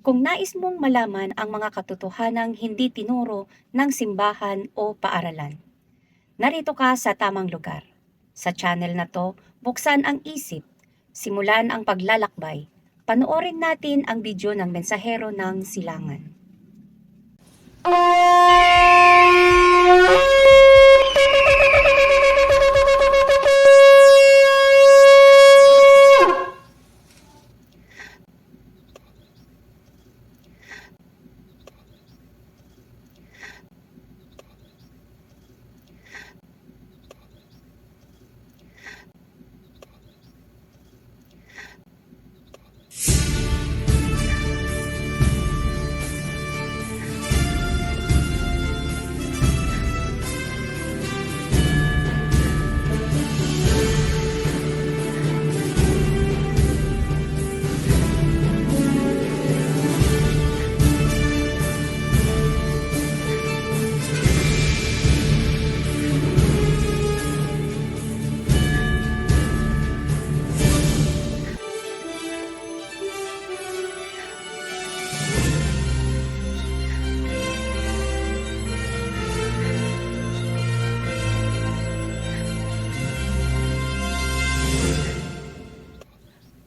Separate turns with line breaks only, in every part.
Kung nais mong malaman ang mga katotohanang hindi tinuro ng simbahan o paaralan, narito ka sa tamang lugar. Sa channel na to, buksan ang isip, simulan ang paglalakbay, panoorin natin ang video ng mensahero ng silangan.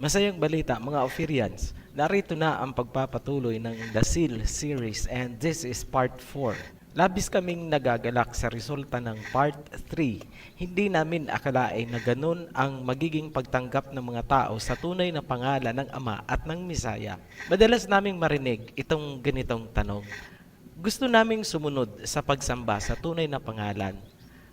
Masayang balita mga Ophirians, narito na ang pagpapatuloy ng The Seal series and this is part 4. Labis kaming nagagalak sa resulta ng part 3. Hindi namin akalain na ganun ang magiging pagtanggap ng mga tao sa tunay na pangalan ng Ama at ng Misaya. Madalas naming marinig itong ganitong tanong. Gusto naming sumunod sa pagsamba sa tunay na pangalan.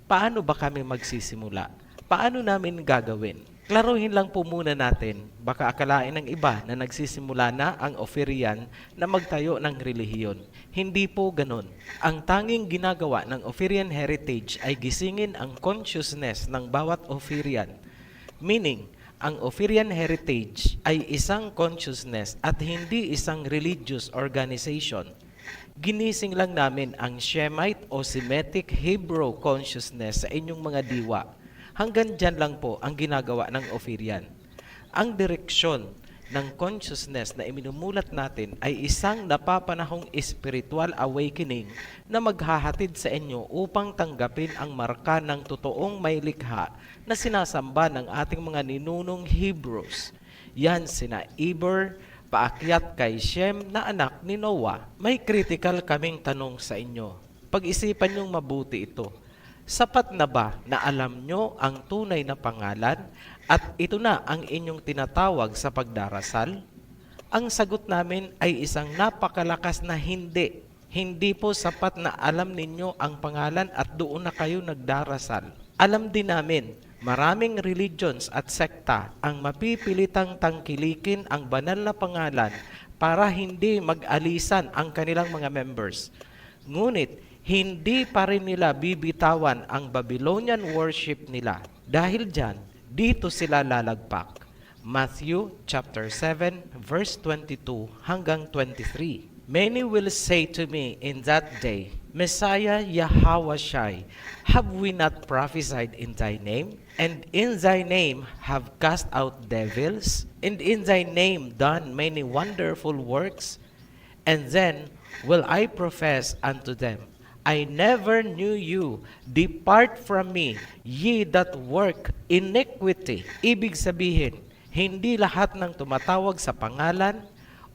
Paano ba kami magsisimula? Paano namin gagawin? Klaruhin lang po muna natin, baka akalain ng iba na nagsisimula na ang Ophirian na magtayo ng relihiyon. Hindi po ganon. Ang tanging ginagawa ng Ophirian heritage ay gisingin ang consciousness ng bawat Ophirian. Meaning, ang Ophirian heritage ay isang consciousness at hindi isang religious organization. Ginising lang namin ang Shemite o Semitic Hebrew consciousness sa inyong mga diwa. Hanggang dyan lang po ang ginagawa ng Ophirian. Ang direksyon ng consciousness na iminumulat natin ay isang napapanahong spiritual awakening na maghahatid sa inyo upang tanggapin ang marka ng totoong may likha na sinasamba ng ating mga ninunong Hebrews. Yan sina Eber, paakyat kay Shem na anak ni Noah. May critical kaming tanong sa inyo. Pag-isipan niyong mabuti ito. Sapat na ba na alam nyo ang tunay na pangalan at ito na ang inyong tinatawag sa pagdarasal? Ang sagot namin ay isang napakalakas na hindi. Hindi po sapat na alam ninyo ang pangalan at doon na kayo nagdarasal. Alam din namin, maraming religions at sekta ang mapipilitang tangkilikin ang banal na pangalan para hindi mag-alisan ang kanilang mga members. Ngunit, hindi pa rin nila bibitawan ang Babylonian worship nila. Dahil dyan, dito sila lalagpak. Matthew chapter 7 verse 22 hanggang 23. Many will say to me in that day, Messiah Yahawashai, have we not prophesied in thy name? And in thy name have cast out devils? And in thy name done many wonderful works? And then will I profess unto them, I never knew you. Depart from me, ye that work iniquity. Ibig sabihin, hindi lahat ng tumatawag sa pangalan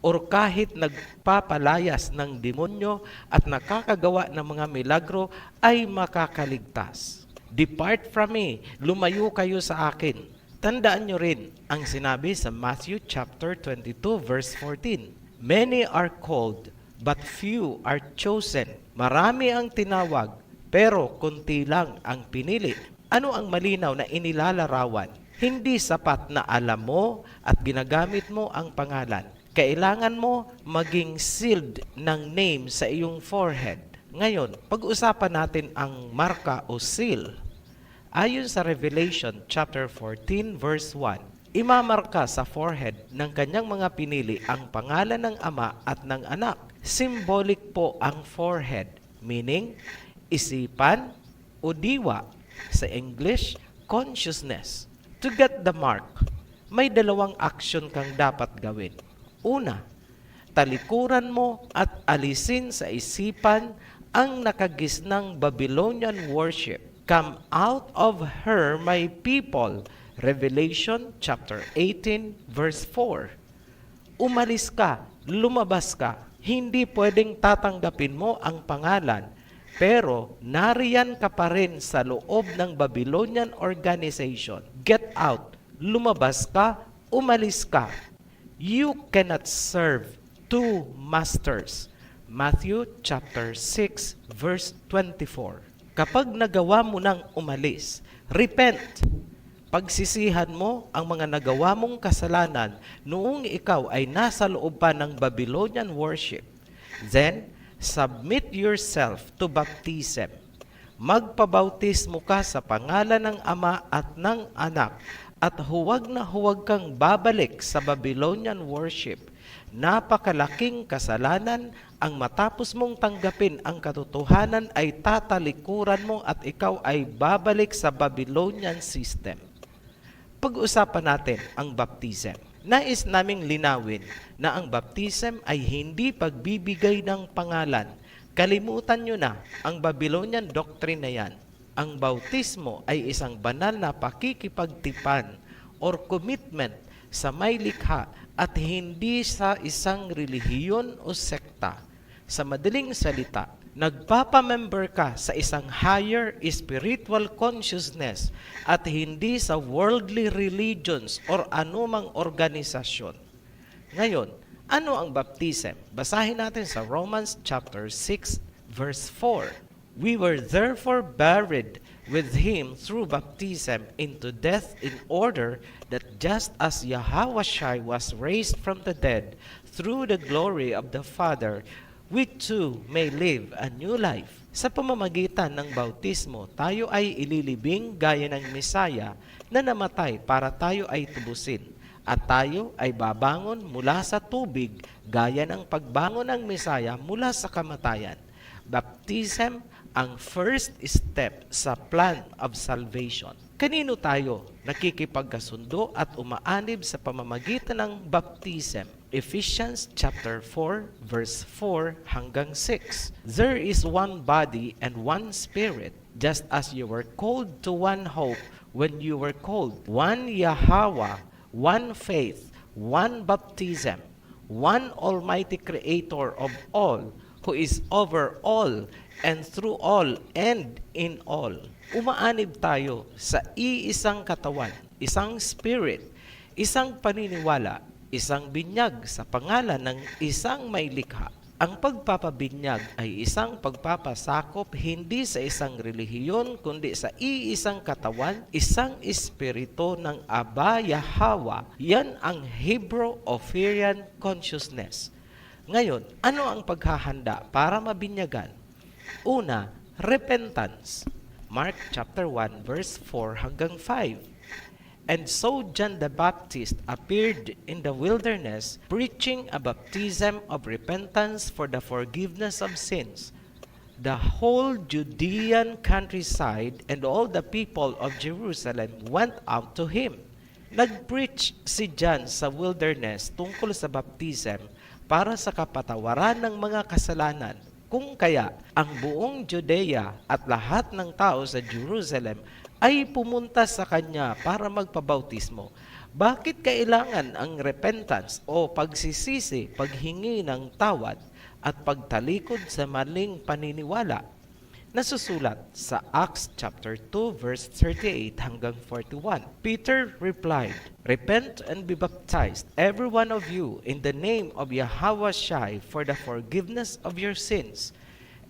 or kahit nagpapalayas ng demonyo at nakakagawa ng mga milagro ay makakaligtas. Depart from me, lumayo kayo sa akin. Tandaan nyo rin ang sinabi sa Matthew chapter 22 verse 14. Many are called, but few are chosen. Marami ang tinawag, pero kunti lang ang pinili. Ano ang malinaw na inilalarawan? Hindi sapat na alam mo at ginagamit mo ang pangalan. Kailangan mo maging sealed ng name sa iyong forehead. Ngayon, pag-usapan natin ang marka o seal. Ayon sa Revelation chapter 14 verse 1, imamarka sa forehead ng kanyang mga pinili ang pangalan ng Ama at ng Anak. Symbolic po ang forehead, meaning isipan o diwa. Sa English, consciousness. To get the mark, may dalawang action kang dapat gawin. Una, talikuran mo at alisin sa isipan ang nakagisnang Babylonian worship. Come out of her, my people. Revelation chapter 18 verse 4. Umalis ka, lumabas ka. Hindi pwedeng tatanggapin mo ang pangalan, pero nariyan ka pa rin sa loob ng Babylonian organization. Get out, lumabas ka, umalis ka. You cannot serve two masters. Matthew chapter 6 verse 24. Kapag nagawa mo nang umalis, repent. Pagsisihan mo ang mga nagawa mong kasalanan noong ikaw ay nasa loob pa ng Babylonian worship. Then, submit yourself to baptism. Magpabautismo ka sa pangalan ng Ama at ng Anak, at huwag na huwag kang babalik sa Babylonian worship. Napakalaking kasalanan ang matapos mong tanggapin ang katotohanan ay tatalikuran mo at ikaw ay babalik sa Babylonian system. Pag-usapan natin ang baptism. Nais naming linawin na ang baptism ay hindi pagbibigay ng pangalan. Kalimutan nyo na ang Babylonian doctrine na yan. Ang bautismo ay isang banal na pakikipagtipan or commitment sa may likha at hindi sa isang relihiyon o sekta. Sa madaling salita, nagpapamember ka sa isang higher spiritual consciousness at hindi sa worldly religions or anumang organisasyon. Ngayon, ano ang baptism? Basahin natin sa Romans chapter 6 verse 4. We were therefore buried with him through baptism into death in order that just as Yahushua was raised from the dead through the glory of the Father, we too may live a new life. Sa pamamagitan ng bautismo, tayo ay ililibing gaya ng Mesaya na namatay para tayo ay tubusin. At tayo ay babangon mula sa tubig gaya ng pagbangon ng Mesaya mula sa kamatayan. Baptism ang first step sa plan of salvation. Kanino tayo nakikipagkasundo at umaanib sa pamamagitan ng baptism? Ephesians chapter 4 verse 4 hanggang 6. There is one body and one spirit, just as you were called to one hope when you were called. One Yahweh, one faith, one baptism, one almighty creator of all, who is over all and through all and in all. Umaanib tayo sa iisang katawan, isang spirit, isang paniniwala, isang binyag sa pangalan ng isang may likha. Ang pagpapabinyag ay isang pagpapasakop hindi sa isang relihiyon kundi sa iisang katawan, isang espiritu ng Aba Yahweh. Yan ang Hebrew-Ophirian consciousness. Ngayon, ano ang paghahanda para mabinyagan? Una, repentance. Mark chapter 1 verse 4 hanggang 5. And so John the Baptist appeared in the wilderness, preaching a baptism of repentance for the forgiveness of sins. The whole Judean countryside and all the people of Jerusalem went out to him. Nag-preach si John sa wilderness tungkol sa baptism para sa kapatawaran ng mga kasalanan. Kung kaya, ang buong Judea at lahat ng tao sa Jerusalem ay pumunta sa kanya para magpabautismo. Bakit kailangan ang repentance o pagsisisi, paghingi ng tawad at pagtalikod sa maling paniniwala? Nasusulat sa Acts chapter 2 verse 38 hanggang 41. Peter replied, "Repent and be baptized, every one of you, in the name of Yahushua for the forgiveness of your sins,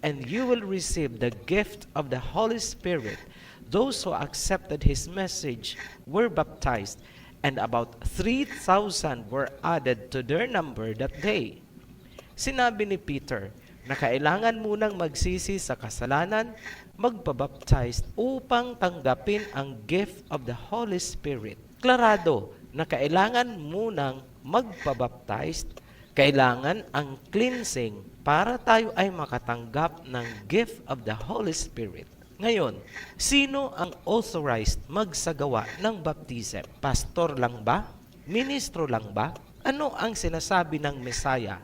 and you will receive the gift of the Holy Spirit." Those who accepted his message were baptized, and about 3,000 were added to their number that day. Sinabi ni Peter na kailangan munang magsisi sa kasalanan, magpabaptize upang tanggapin ang gift of the Holy Spirit. Klarado na kailangan munang magpabaptize, kailangan ang cleansing para tayo ay makatanggap ng gift of the Holy Spirit. Ngayon, sino ang authorized magsagawa ng baptism? Pastor lang ba? Ministro lang ba? Ano ang sinasabi ng Mesaya?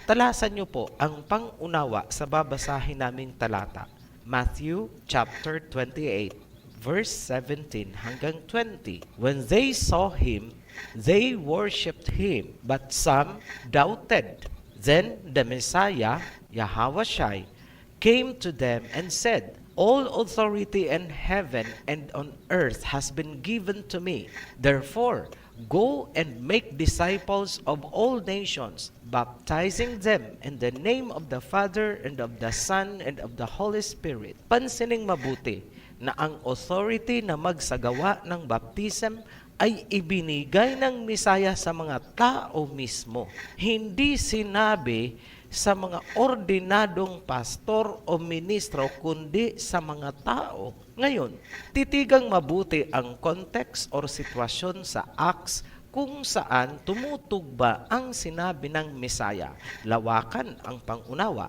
Talasan niyo po ang pangunawa sa babasahin naming talata. Matthew chapter 28, verse 17 hanggang 20. When they saw him, they worshipped him, but some doubted. Then the Messiah, Yahawashai, came to them and said, All authority in heaven and on earth has been given to me. Therefore, go and make disciples of all nations, baptizing them in the name of the Father and of the Son and of the Holy Spirit. Pansining mabuti na ang authority na magsagawa ng baptism ay ibinigay ng Misaya sa mga tao mismo. Hindi sinabi sa mga ordinadong pastor o ministro, kundi sa mga tao. Ngayon, titigang mabuti ang context or sitwasyon sa Acts kung saan tumutugba ang sinabi ng Misaya. Lawakan ang pangunawa.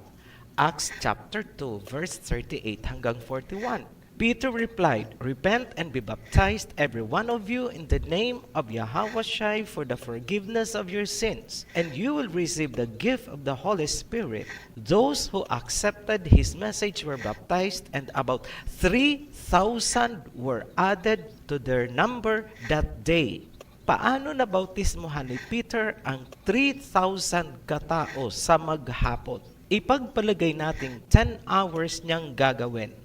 Acts chapter 2, verse 38 hanggang 41. Peter replied, Repent and be baptized, every one of you, in the name of Yahawashai for the forgiveness of your sins, and you will receive the gift of the Holy Spirit. Those who accepted his message were baptized, and about 3,000 were added to their number that day. Paano nabautismohan ni Peter ang 3,000 katao sa maghapon? Ipagpalagay nating 10 hours niyang gagawin.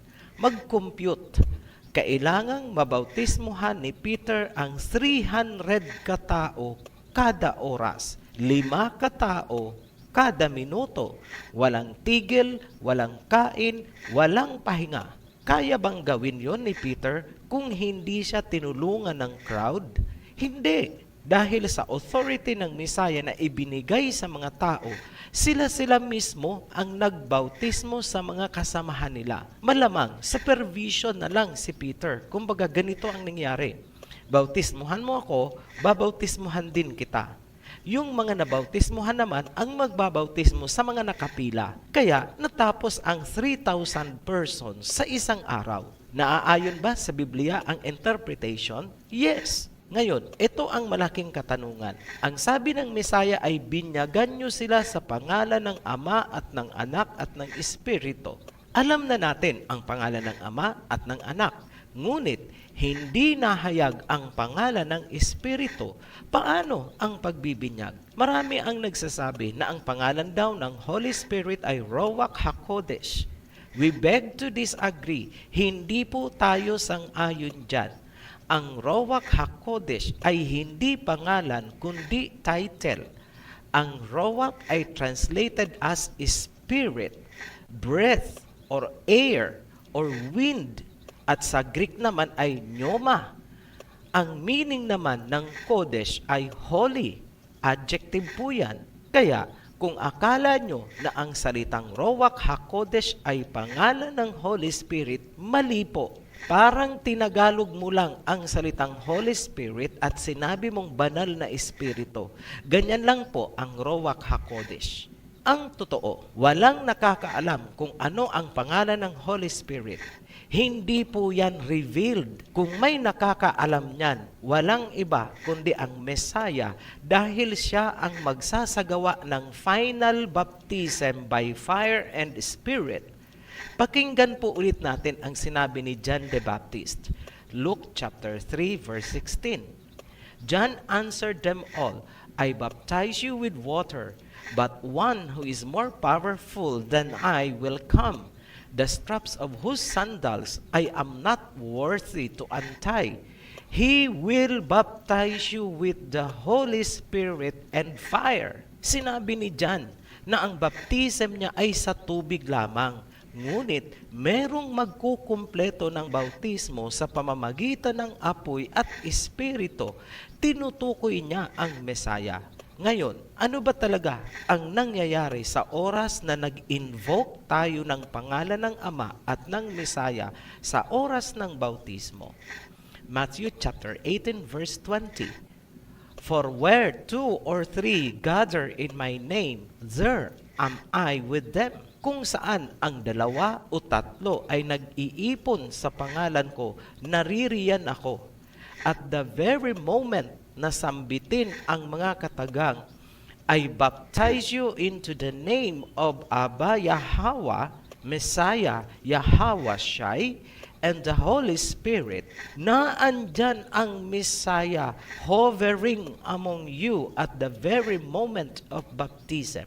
Mag-compute, kailangang mabautismohan ni Peter ang 300 katao kada oras, 5 katao kada minuto, walang tigil, walang kain, walang pahinga. Kaya bang gawin yon ni Peter kung hindi siya tinulungan ng crowd? Hindi. Dahil sa authority ng Misaya na ibinigay sa mga tao, sila mismo ang nagbautismo sa mga kasamahan nila. Malamang, supervision na lang si Peter. Kumbaga, ganito ang nangyari. Bautismuhan mo ako, babautismuhan din kita. Yung mga nabautismuhan naman ang magbabautismo sa mga nakapila. Kaya natapos ang 3,000 persons sa isang araw. Naaayon ba sa Biblia ang interpretation? Yes. Ngayon, ito ang malaking katanungan. Ang sabi ng Mesaya ay binyagan nyo sila sa pangalan ng Ama at ng Anak at ng Espiritu. Alam na natin ang pangalan ng Ama at ng Anak. Ngunit, hindi nahayag ang pangalan ng Espiritu. Paano ang pagbibinyag? Marami ang nagsasabi na ang pangalan daw ng Holy Spirit ay Ruach HaKodesh. We beg to disagree. Hindi po tayo sang-ayon dyan. Ang Ruach HaKodesh ay hindi pangalan kundi title. Ang Ruach ay translated as spirit, breath, or air, or wind. At sa Greek naman ay pneuma. Ang meaning naman ng Kodesh ay holy. Adjective po yan. Kaya kung akala nyo na ang salitang Ruach HaKodesh ay pangalan ng Holy Spirit, mali po. Parang tinagalog mo lang ang salitang Holy Spirit at sinabi mong banal na espiritu. Ganyan lang po ang Ruach HaKodesh. Ang totoo, walang nakakaalam kung ano ang pangalan ng Holy Spirit. Hindi po yan revealed. Kung may nakakaalam niyan, walang iba kundi ang Messiah dahil siya ang magsasagawa ng final baptism by fire and spirit. Pakinggan po ulit natin ang sinabi ni John the Baptist. Luke chapter 3 verse 16. John answered them all, I baptize you with water, but one who is more powerful than I will come, the straps of whose sandals I am not worthy to untie. He will baptize you with the Holy Spirit and fire. Sinabi ni John na ang baptism niya ay sa tubig lamang. Ngunit, merong magkukumpleto ng bautismo sa pamamagitan ng apoy at espiritu. Tinutukoy niya ang Mesaya. Ngayon, ano ba talaga ang nangyayari sa oras na nag-invoke tayo ng pangalan ng Ama at ng Mesaya sa oras ng bautismo? Matthew chapter 18 verse 20. For where 2 or 3 gather in my name, there am I with them. Kung saan ang 2 o 3 ay nag-iipon sa pangalan ko, naririyan ako. At the very moment na sambitin ang mga katagang I baptize you into the name of Abba Yahweh, Messiah Yahweh Shai, and the Holy Spirit, na andyan ang Messiah hovering among you at the very moment of baptism.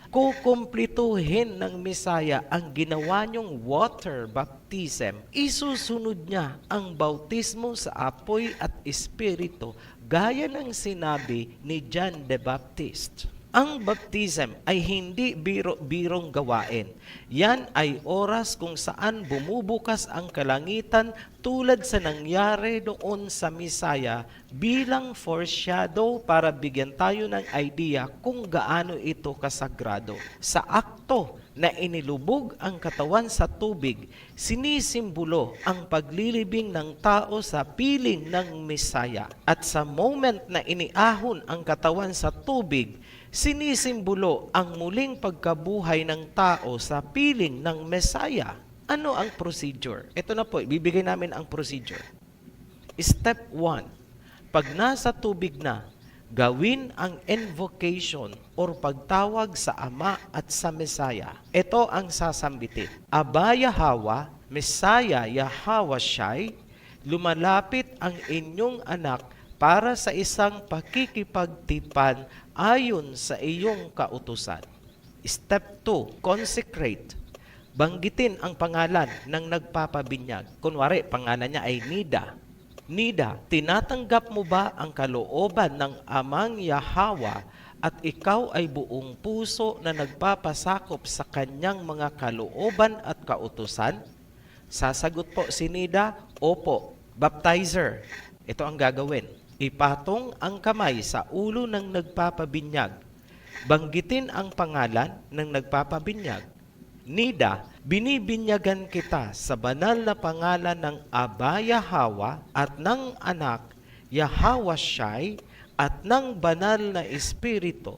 Kukumplituhin ng Messiah ang ginawa niyong water baptism. Isusunod niya ang bautismo sa apoy at espiritu gaya ng sinabi ni John the Baptist. Ang baptism ay hindi biro-birong gawain. Yan ay oras kung saan bumubukas ang kalangitan tulad sa nangyari doon sa Misaya bilang foreshadow para bigyan tayo ng idea kung gaano ito kasagrado. Sa akto na inilubog ang katawan sa tubig, sinisimbolo ang paglilibing ng tao sa piling ng Misaya. At sa moment na iniahon ang katawan sa tubig, sinisimbolo ang muling pagkabuhay ng tao sa piling ng Messiah. Ano ang procedure? Ito na po, ibibigay namin ang procedure. Step 1. Pag nasa tubig na, gawin ang invocation or pagtawag sa Ama at sa Messiah. Ito ang sasambitin. Aba Yahweh, Messiah Yahweh Shai, lumalapit ang inyong anak para sa isang pakikipagtipan ayon sa iyong kautusan. Step 2, consecrate. Banggitin ang pangalan ng nagpapabinyag. Kunwari, pangalan niya ay Nida. Nida, tinatanggap mo ba ang kalooban ng Amang Yahweh at ikaw ay buong puso na nagpapasakop sa kanyang mga kalooban at kautusan? Sasagot po si Nida, opo. Baptizer, ito ang gagawin. Ipatong ang kamay sa ulo ng nagpapabinyag. Banggitin ang pangalan ng nagpapabinyag. Nida, binibinyagan kita sa banal na pangalan ng Aba Yahweh at ng anak Yahweh Shai at ng banal na espiritu.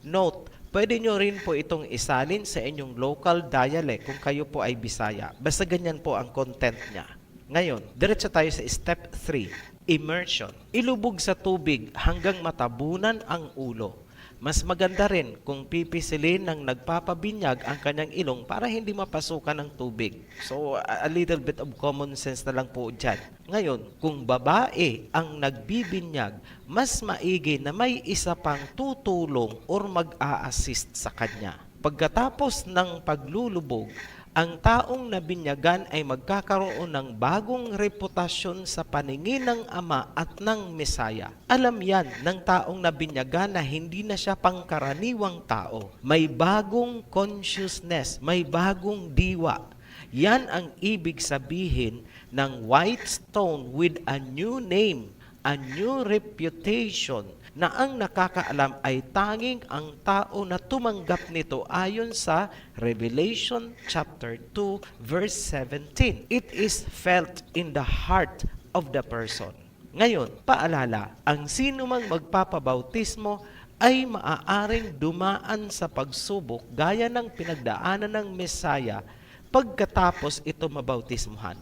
Note, pwede nyo rin po itong isalin sa inyong local dialect kung kayo po ay Bisaya. Basta ganyan po ang content niya. Ngayon, diretso tayo sa step 3. Immersion. Ilubog sa tubig hanggang matabunan ang ulo. Mas maganda rin kung pipisilin ng nagpapabinyag ang kanyang ilong para hindi mapasukan ng tubig. So, a little bit of common sense na lang po dyan. Ngayon, kung babae ang nagbibinyag, mas maigi na may isa pang tutulong or mag-a-assist sa kanya. Pagkatapos ng paglulubog, ang taong nabinyagan ay magkakaroon ng bagong reputasyon sa paningin ng Ama at ng Mesaya. Alam yan ng taong nabinyagan na hindi na siya pangkaraniwang tao. May bagong consciousness, may bagong diwa. Yan ang ibig sabihin ng white stone with a new name, a new reputation, na ang nakakaalam ay tanging ang tao na tumanggap nito ayon sa Revelation chapter 2 verse 17. It is felt in the heart of the person. Ngayon, paalala, ang sino mang magpapabautismo ay maaaring dumaan sa pagsubok gaya ng pinagdaanan ng Mesaya pagkatapos ito mabautismuhan.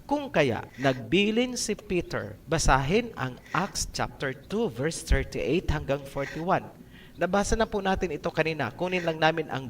Kung kaya, nagbilin si Peter, basahin ang Acts chapter 2 verse 38 hanggang 41. Nabasa na po natin ito kanina. Kunin lang namin ang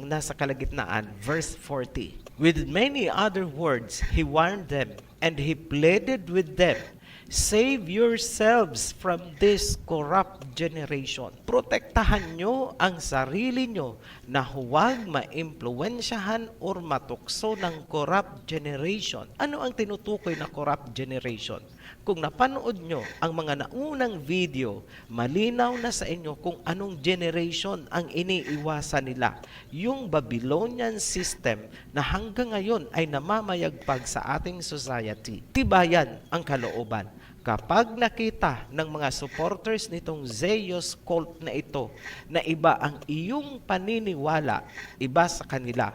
nasa kalagitnaan, verse 40. With many other words, he warned them, and he pleaded with them, save yourselves from this corrupt generation. Protektahan nyo ang sarili nyo na huwag maimpluwensyahan or matukso ng corrupt generation. Ano ang tinutukoy na corrupt generation? Kung napanood nyo ang mga naunang video, malinaw na sa inyo kung anong generation ang iniiwasan nila. Yung Babylonian system na hanggang ngayon ay namamayagpag sa ating society. Tibayan ang kalooban. Kapag nakita ng mga supporters nitong Zeus cult na ito na iba ang iyong paniniwala, iba sa kanila,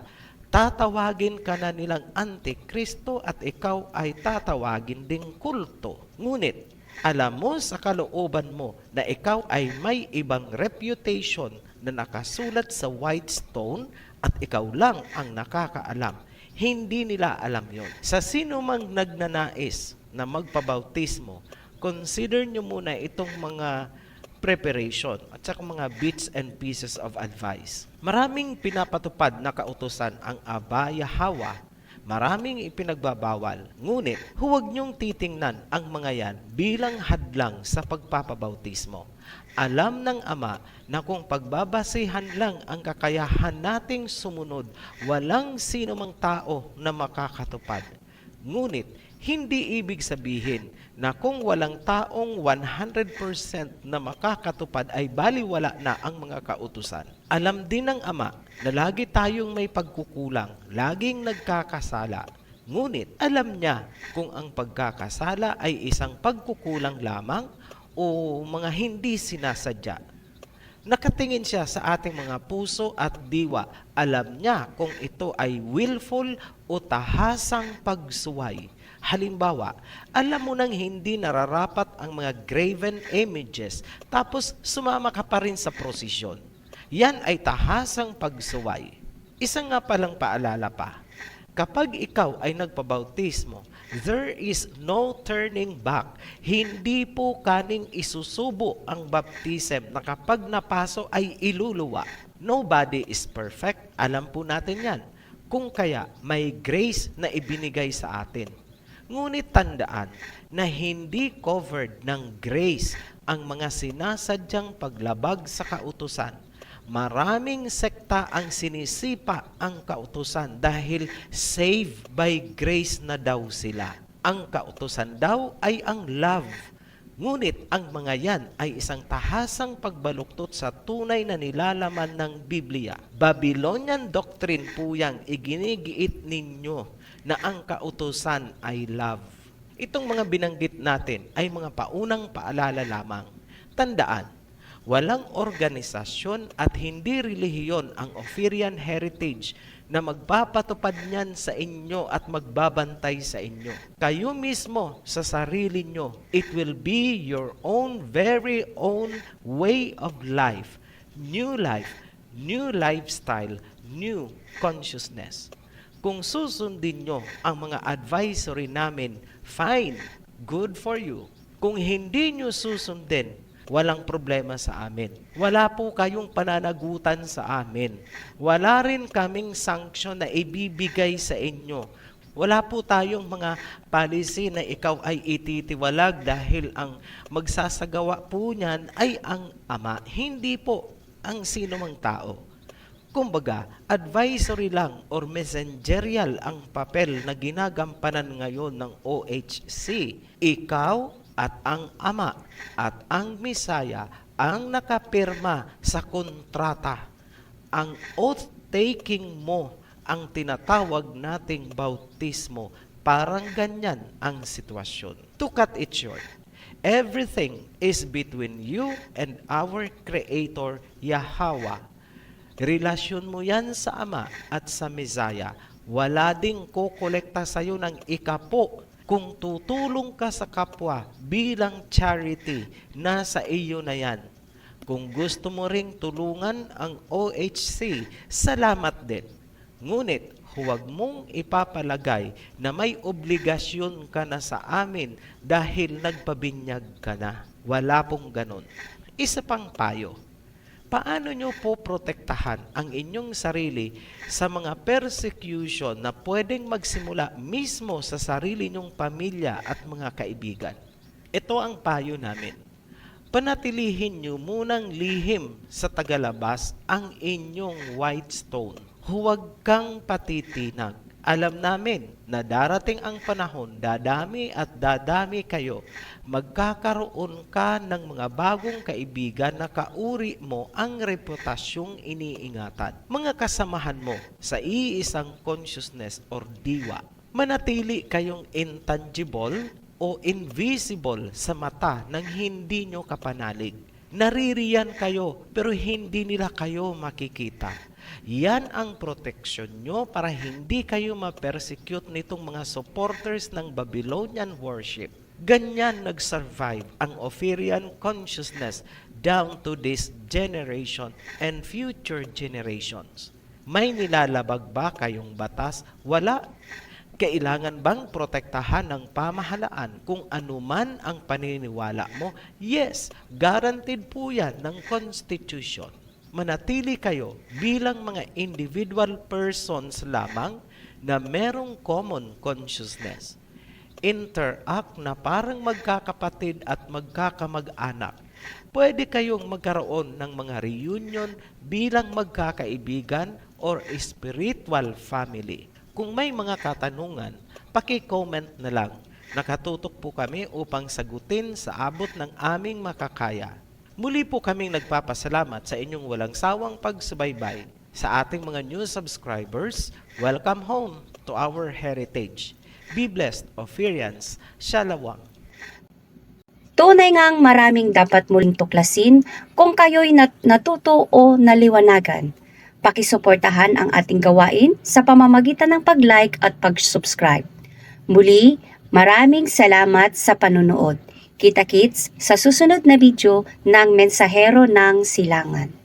tatawagin ka na nilang Antikristo at ikaw ay tatawagin ding kulto. Ngunit, alam mo sa kalooban mo na ikaw ay may ibang reputation na nakasulat sa white stone at ikaw lang ang nakakaalam. Hindi nila alam yon. Sa sino mang nagnanais na magpabautismo, consider nyo muna itong mga preparation at saka mga bits and pieces of advice. Maraming pinapatupad na kautusan ang Aba Yahawa. Maraming ipinagbabawal. Ngunit huwag niyong titingnan ang mga yan bilang hadlang sa pagpapabautismo. Alam ng Ama na kung pagbabasihan lang ang kakayahan nating sumunod, walang sino mang tao na makakatupad. Ngunit hindi ibig sabihin na kung walang taong 100% na makakatupad ay baliwala na ang mga kautusan. Alam din ng Ama na lagi tayong may pagkukulang, laging nagkakasala. Ngunit alam niya kung ang pagkakasala ay isang pagkukulang lamang o mga hindi sinasadya. Nakatingin siya sa ating mga puso at diwa. Alam niya kung ito ay willful o tahasang pagsuway. Halimbawa, alam mo nang hindi nararapat ang mga graven images, tapos sumama ka pa rin sa prosesyon. Yan ay tahasang pagsuway. Isa nga palang paalala pa, kapag ikaw ay nagpabautismo, there is no turning back. Hindi po kaning isusubo ang baptism na kapag napaso ay iluluwa. Nobody is perfect. Alam po natin yan. Kung kaya may grace na ibinigay sa atin. Ngunit tandaan na hindi covered ng grace ang mga sinasadyang paglabag sa kautusan. Maraming sekta ang sinisipa ang kautusan dahil saved by grace na daw sila. Ang kautusan daw ay ang love. Ngunit ang mga yan ay isang tahasang pagbaluktot sa tunay na nilalaman ng Biblia. Babylonian doctrine po yang iginigiit ninyo na ang kautusan ay love. Itong mga binanggit natin ay mga paunang paalala lamang. Tandaan, walang organisasyon at hindi relihiyon ang Ophirian Heritage na magpapatupad niyan sa inyo at magbabantay sa inyo. Kayo mismo sa sarili nyo, it will be your own very own way of life, new lifestyle, new consciousness. Kung susundin nyo ang mga advisory namin, fine, good for you. Kung hindi nyo susundin, walang problema sa amin. Wala po kayong pananagutan sa amin. Wala rin kaming sanction na ibibigay sa inyo. Wala po tayong mga policy na ikaw ay ititiwalag dahil ang magsasagawa po niyan ay ang Ama. Hindi po ang sino mang tao. Kumbaga, advisory lang or messengerial ang papel na ginagampanan ngayon ng OHC. Ikaw at ang Ama at ang Misaya ang nakapirma sa kontrata. Ang oath-taking mo ang tinatawag nating bautismo. Parang ganyan ang sitwasyon. To cut it short, everything is between you and our Creator, Yahweh. Relasyon mo yan sa Ama at sa Mesaya. Wala ding kukolekta sa'yo ng ikapo kung tutulong ka sa kapwa bilang charity. Nasa iyo na yan. Kung gusto mo ring tulungan ang OHC, salamat din. Ngunit huwag mong ipapalagay na may obligasyon ka na sa amin dahil nagpabinyag ka na. Wala pong ganon. Isa pang payo. Paano nyo po protektahan ang inyong sarili sa mga persecution na pwedeng magsimula mismo sa sarili nyong pamilya at mga kaibigan? Ito ang payo namin. Panatilihin nyo munang lihim sa tagalabas ang inyong white stone. Huwag kang patitinag. Alam namin na darating ang panahon, dadami at dadami kayo. Magkakaroon ka ng mga bagong kaibigan na kauri mo ang reputasyong iniingatan. Mga kasamahan mo sa iisang consciousness or diwa. Manatili kayong intangible o invisible sa mata ng hindi nyo kapanalig. Naririyan kayo pero hindi nila kayo makikita. Yan ang proteksyon nyo para hindi kayo ma-persecute nitong mga supporters ng Babylonian worship. Ganyan nag-survive ang Ophirian consciousness down to this generation and future generations. May nilalabag ba kayong batas? Wala. Kailangan bang protektahan ng pamahalaan kung anuman ang paniniwala mo? Yes, guaranteed po yan ng Constitution. Manatili kayo bilang mga individual persons lamang na merong common consciousness. Interact na parang magkakapatid at magkakamag-anak. Pwede kayong magkaroon ng mga reunion bilang magkakaibigan or spiritual family. Kung may mga katanungan, paki-comment na lang. Nakatutok po kami upang sagutin sa abot ng aming makakaya. Muli po kaming nagpapasalamat sa inyong walang sawang pagsubaybay. Sa ating mga new subscribers, welcome home to our heritage. Be blessed, Ophirians. Shalawam.
Tunay ngang maraming dapat muling tuklasin kung kayo'y natuto o naliwanagan. Pakisuportahan ang ating gawain sa pamamagitan ng pag-like at pag-subscribe. Muli, maraming salamat sa panunood. Kita-kits sa susunod na video ng Mensahero ng Silangan.